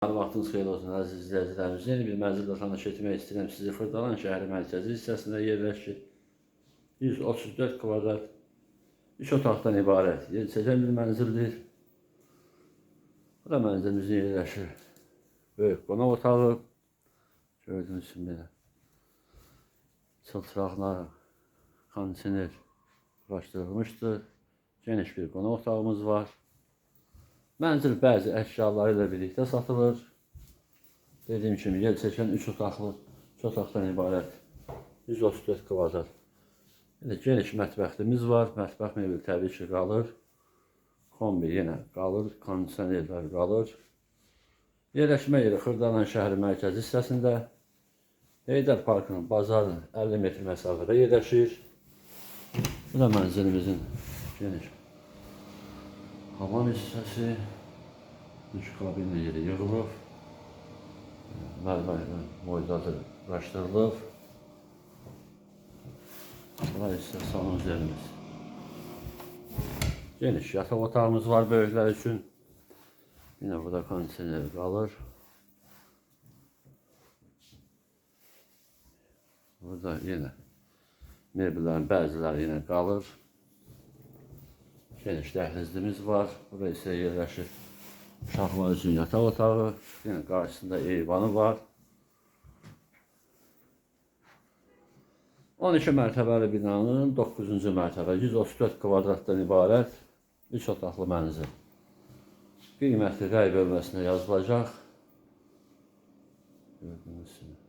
Vaxtınız xeyir olsun əziz izləyicilərimiz. Yeni bir mənzildə tanış etmək istəyirəm sizi. Xırdalan şəhəri mərkəzi hissəsində yerləşir. 134 kvadrat, 3 otaqdan ibarət yeniçəcən bir mənzildir. Bu da mənzilimizin yerləşir. Böyük qonaq otağı. Gördüyünüz kimi belə. Çılçıraqlar, kondisioner quraşdırılmışdır. Geniş bir qonaq otağımız var. Mənzil bəzi əşyaları ilə birlikdə satılır. Dediyim kimi yer çəkən 3 otaqlı, 2 otaqdan ibarət 134 kvadrat. Geniş mətbəximiz var. Mətbəx mebeli təbii ki qalır. Kombi yenə qalır. Kondisionerlər qalır. Yerləşmə yeri Xırdalan şəhəri mərkəzi hissəsində. Heydər Parkının, bazarın 50 metr məsafədə yerləşir. Bu da mənzilimizin geniş hamam hissəsi. 3 kabinli yeri yığılıb. Mərmər moydadır quraşdırılıb. Burası isə salon üzərimiz. Geniş yataq otağımız var böyüklər üçün. Yine burada kondisioner qalır. Burada yine mebellərin bəziləri yine qalır. Geniş dəhlizimiz var. Burada isə yerləşir uşaqlar üçün yataq otağı. Yine qarşısında eyvanı var. 12 mərtəbəli binanın 9-cu mərtəbə 134 kvadratdan ibarət 3 otaqlı mənzil. Qiyməti rəy bölməsində yazılacaq. Gördüyünüz kimi.